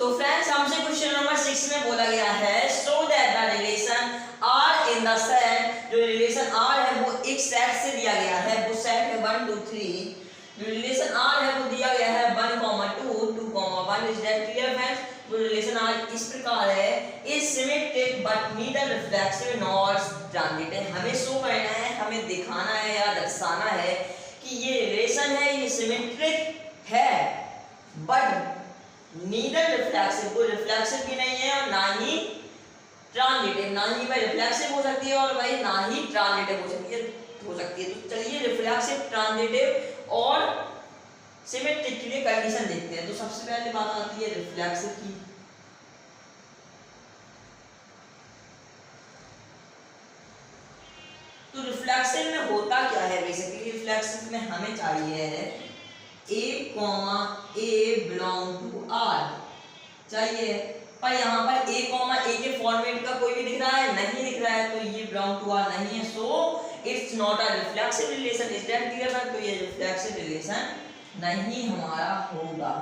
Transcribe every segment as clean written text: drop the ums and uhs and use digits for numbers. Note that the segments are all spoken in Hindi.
तो फ्रेंड्स हमसे क्वेश्चन नंबर 6 में बोला गया है show that the relation R in the set, जो रिलेशन आर है वो एक सेट से दिया गया है, वो सेट है 1 2 3, जो रिलेशन आर है वो दिया गया है 1, 2, 2, 1। Is that clear friends? जो रिलेशन आर इस प्रकार है, is symmetric but neither reflexive nor transitive. हमें शो करना है, हमें दिखाना है या दर्शाना है कि ये रिलेशन है, ये सिमेट्रिक है बट नीदर रिफ्लेक्सिव, कोई रिफ्लेक्सिव भी नहीं है और ना ही ट्रांजिटिव, ना ही वह रिफ्लेक्सिव हो सकती है और वही ना ही ट्रांजिटिव हो सकती है। तो चलिए रिफ्लेक्सिव, ट्रांजिटिव और सिमेट्रिक के लिए कंडीशन देखते हैं। तो सबसे पहले बात आती है रिफ्लेक्सिव की। तो रिफ्लेक्सिव में होता क्या है? बेसिकली रिफ्लेक्सिव में हमें चाहिए है A, A belong to R चाहिए, पर यहाँ पर A, A के फॉर्मेट का कोई भी दिख रहा है? नहीं दिख रहा है, तो ये बिलोंग टू R नहीं है, so it's not a reflexive relation. Is that clear? तो ये रिफ्लेक्सिव रिलेशन नहीं हमारा होगा।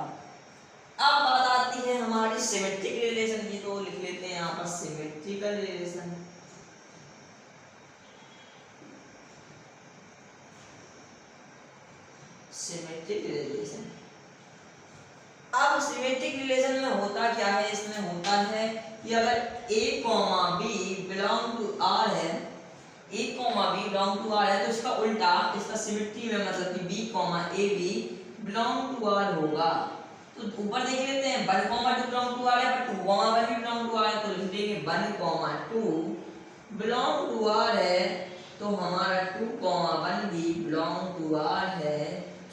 अब बात आती है हमारी सिमेट्रिक रिलेशन की, तो लिख लेते हैं यहाँ पर सिमेट्रिकल रिलेशन। सिमेट्रिक रिलेशन, अब सिमेट्रिक रिलेशन में होता क्या है? इसमें होता है कि अगर A, B belong to R है, A, B belong to R है, तो इसका उल्टा, इसका सिमेट्री में मतलब कि B, A, B belong to R होगा। तो ऊपर देख लेते हैं 1, 2 बिलोंग टू R है, पर 2, 1 भी बिलोंग टू R है, तो लिख देंगे 1, 2 बिलोंग टू R है, तो हमारा 2, 1 भी बिलोंग टू R है।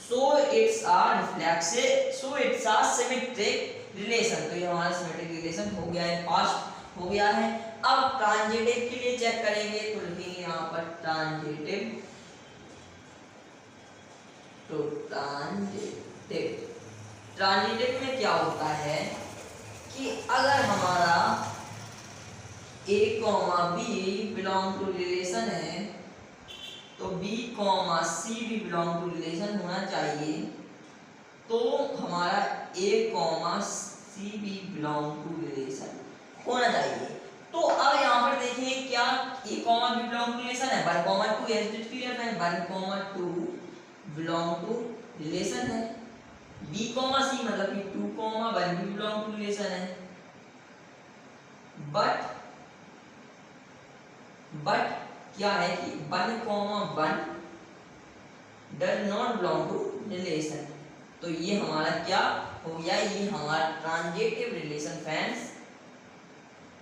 So it's a reflexive, so it's a symmetric relation। तो ये हमारा सिमेट्रिक रिलेशन हो गया है, पास्ट हो गया है। अब ट्रांजिटिव के लिए चेक करेंगे, तो लिखेंगे यहाँ पर ट्रांजिटिव। तो ट्रांजिटिव में क्या होता है कि अगर हमारा A, B belong to relation है, तो B, C भी बिलोंग टू रिलेशन होना चाहिए, तो हमारा A, C भी बिलोंग टू रिलेशन होना चाहिए। तो अब यहाँ पर देखिए क्या A, B belong to relation है, 1, 2 एज इट क्लियर है, 1, 2 बिलोंग टू रिलेशन है। B, C मतलब कि 2, 1 भी बिलोंग टू रिलेशन है, बट क्या है कि 1, 1 does not belong to relation. तो ये हमारा क्या हो गया? ये हमारा ट्रांजिटिव रिलेशन फ्रेंड्स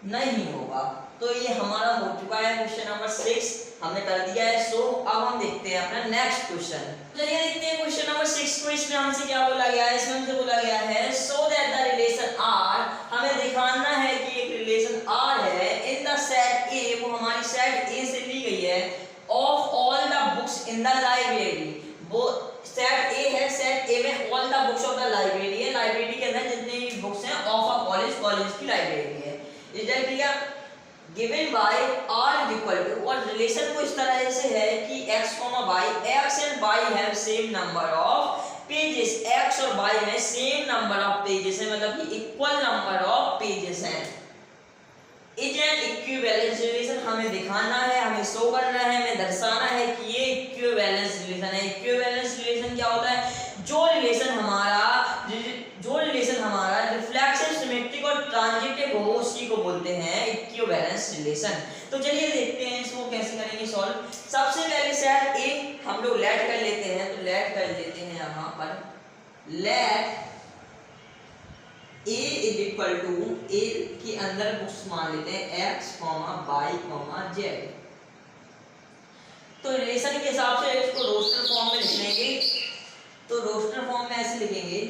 नहीं होगा। तो ये हमारा हो चुका है क्वेश्चन नंबर 6, हमने कर दिया है। सो अब हम देखते हैं अपना नेक्स्ट क्वेश्चन। चलिए देखते हैं क्वेश्चन नंबर 6 को। इसमें हमसे क्या बोला गया है? इसमें हमसे बोला गया है so that the relation R, हमें दिखाना है कि एक रिलेशन आर है इन द सेट ए, वो हमारी सेट ए से ली गई है, of all the books in the library. वो सेट ए है, सेट ए में all the books of the library है, लाइब्रेरी के अंदर जितने भी बुक्स हैं ऑफ अ कॉलेज, कॉलेज की लाइब्रेरी है। Is that clear? Given by R is equal to, और रिलेशन को इस तरह से है कि x, y, x and y have same number of pages, x और y में सेम नंबर ऑफ पेजेस है, मतलब कि इक्वल नंबर ऑफ पेजेस हैं। इज एन इक्विवेलेंस रिलेशन, हमें दिखाना है, हमें शो करना है, हमें दर्शाना है कि ये इक्विवेलेंस रिलेशन है। इक्विवेलेंस रिलेशन क्या होता है? जो रिलेशन हमारा रिफ्लेक्सिव, सिमेट्रिक और ट्रांजिटिव हो, उसी को बोलते हैं इक्विवेलेंस रिलेशन। तो चलिए देखते हैं इसको कैसे करेंगे सॉल्व। सबसे पहले सेट ए हम लोग लेट कर लेते हैं, तो लेट कर लेते हैं यहाँ पर let A is equal to, A के अंदर बुक्स मान लेते हैं x, y, z। तो रिलेशन के हिसाब से इसको रोस्टर फॉर्म में लिख लेंगे। तो रोस्टर फॉर्म में ऐसे लिखेंगे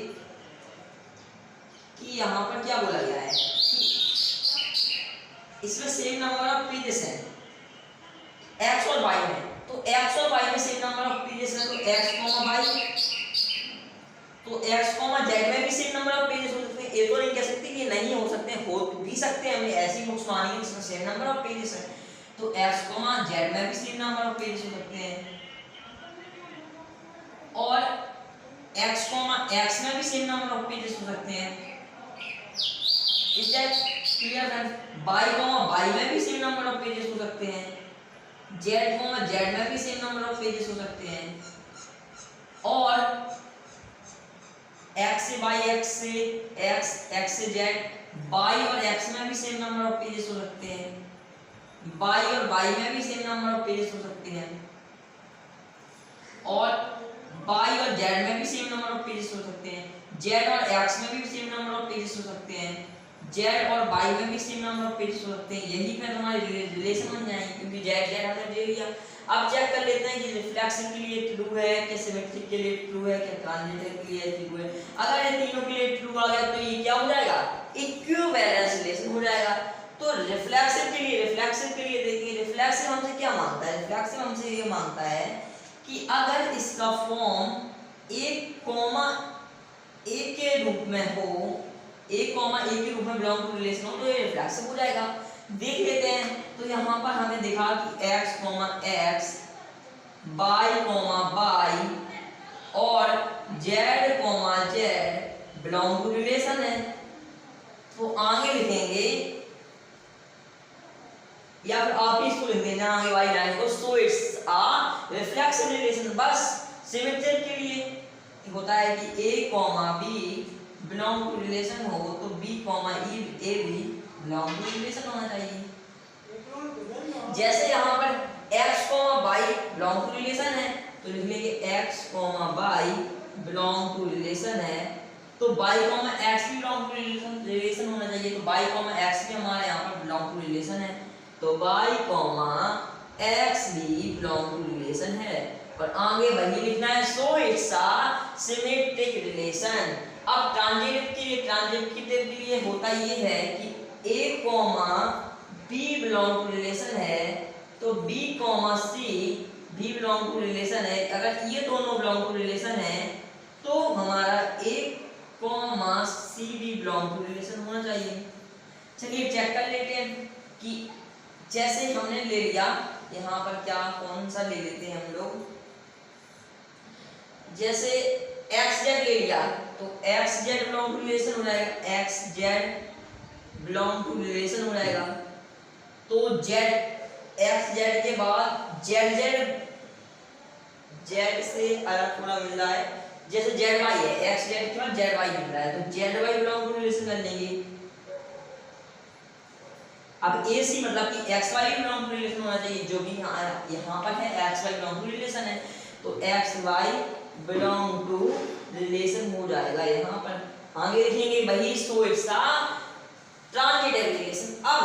कि यहाँ पर क्या बोला गया है कि इसमें सेम नंबर ऑफ पेजेस हैं x और y में, तो x और y में सेम नंबर ऑफ पेजेस हैं, तो x, y, तो x, z में भी सेम नंबर ऑफ पेजेस हो सकते हैं। ये तो नहीं कह सकते कि नहीं हो सकते, हो भी सकते हैं, हमने ऐसी बुक्स मानी है जिसमें सेम नंबर ऑफ पेजेस हैं, तो x, z में भी सेम नंबर ऑफ पेजेस हो सकते हैं, और x में भी सेम नंबर ऑफ पेजेस हो सकते हैं। Is that clear friends? By comma by में भी सेम नंबर ऑफ पेजेस हो सकते हैं, जेड कॉमा जेड में भी सेम नंबर ऑफ पेजेस हो सकते हैं, और x से y, x से x, x से z, y और x में भी सेम नंबर ऑफ पेजेस हो सकते हैं, y और y में भी सेम नंबर ऑफ पेजेस हो सकते हैं, और y और z में भी सेम नंबर ऑफ पेजेस हो सकते हैं, z और x में भी सेम नंबर ऑफ पेजेस हो सकते हैं, z और y में भी सेम नंबर ऑफ पेजेस हो सकते हैं। यही फिर हमारे रिलेशन बन जाएंगे, क्योंकि z z हमने ले लिया। अब चेक कर लेते हैं कि रिफ्लेक्सिव के लिए ट्रू है, कि सिमेट्रिक के लिए ट्रू है, कि ट्रांजिटिव के लिए ट्रू है। अगर ये तीनों के लिए ट्रू आ गया तो ये क्या हो जाएगा? इक्विवेलेंस रिलेशन हो जाएगा। तो रिफ्लेक्सिव के लिए देखिए, रिफ्लेक्सिव हमसे क्या मांगता है? रिफ्लेक्सिव हमसे ये मांगता है कि अगर इसका फॉर्म एक कॉमा ए के रूप में हो, एक कॉमा ए के रूप में बिलोंग टू रिलेशन हो, तो ये रिफ्लेक्सिव हो जाएगा। देख लेते हैं। तो यहाँ पर हमें दिखा कि x, x, y, y और z, z belong to relation है। तो आगे लिखेंगे, या फिर आप ही इसको लिख देना आगे वाली लाइन को, so it's a reflexive relation. बस सिमेट्रिक के लिए होता है कि a, b belong to relation हो, तो b, e, a भी बिलोंग टू रिलेशन होना चाहिए। जैसे यहाँ पर x, y belong to relation है, तो लिख लेंगे x, y belong to relation है, तो y, x भी बिलोंग टू रिलेशन होना चाहिए। तो y, x भी हमारे यहाँ पर बिलोंग टू रिलेशन है, तो y, x भी बिलोंग टू रिलेशन है। और आगे वही लिखना है, so it's a symmetric relation. अब ट्रांजिटिव के लिए होता ये है कि a, b belong to relation है, तो b, c भी बिलोंग टू रिलेशन है। अगर ये दोनों बिलोंग टू रिलेशन है तो हमारा a, c भी बिलोंग टू रिलेशन होना चाहिए। चलिए चेक कर लेते हैं कि जैसे हमने ले लिया यहाँ पर, क्या कौन सा ले लेते हैं हम लोग, जैसे xz ले लिया तो xz बिलोंग टू रिलेशन हो जाएगा, xz बिलोंग टू रिलेशन हो जाएगा। तो z, xz के बाद zz, z से अलग थोड़ा मिल रहा है, जैसे zy है, xz के बाद zy मिल रहा है, तो zy बिलोंग टू रिलेशन कर लेंगे। अब AC मतलब कि xy बिलोंग टू रिलेशन होना चाहिए, जो भी यहाँ पर है xy बिलोंग टू रिलेशन है, तो xy बिलोंग टू रिलेशन हो जाएगा यहाँ पर। आगे लिखेंगे वही, सो इट्स अ ट्रांजिटिव रिलेशन। अब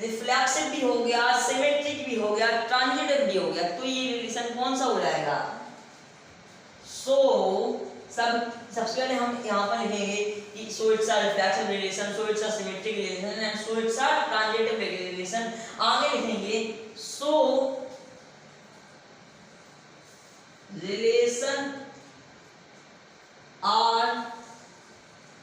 रिफ्लेक्सिव भी हो गया, सिमेट्रिक भी हो गया, ट्रांजिटिव भी हो गया, तो ये रिलेशन कौन सा हो जाएगा? सबसे पहले हम यहाँ पर लिखेंगे कि so it's a reflexive relation, so it's a symmetric relation and so it's a transitive relation. आगे लिखेंगे so relation R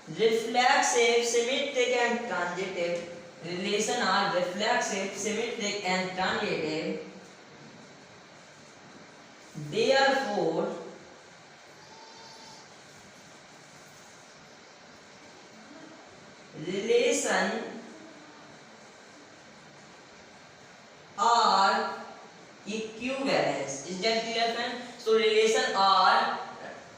reflexive, symmetric and transitive. Relation are reflexive, symmetric and transitive. Therefore, relation are equivalence. Is that clear, friend? So relation are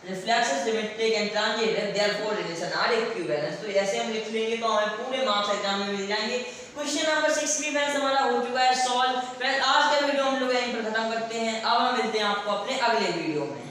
reflexive, symmetric and transitive, therefore relation are equivalence। तो ऐसे हम लिख लेंगे तो हमें पूरे मार्क्स एग्जाम में मिल जाएंगे। क्वेश्चन नंबर 6 भी फ्रेंड्स हमारा हो चुका है सॉल्व। फ्रेंड्स आज का वीडियो हम लोग यहीं पर खत्म करते हैं। अब हम मिलते हैं आपको अपने अगले वीडियो में।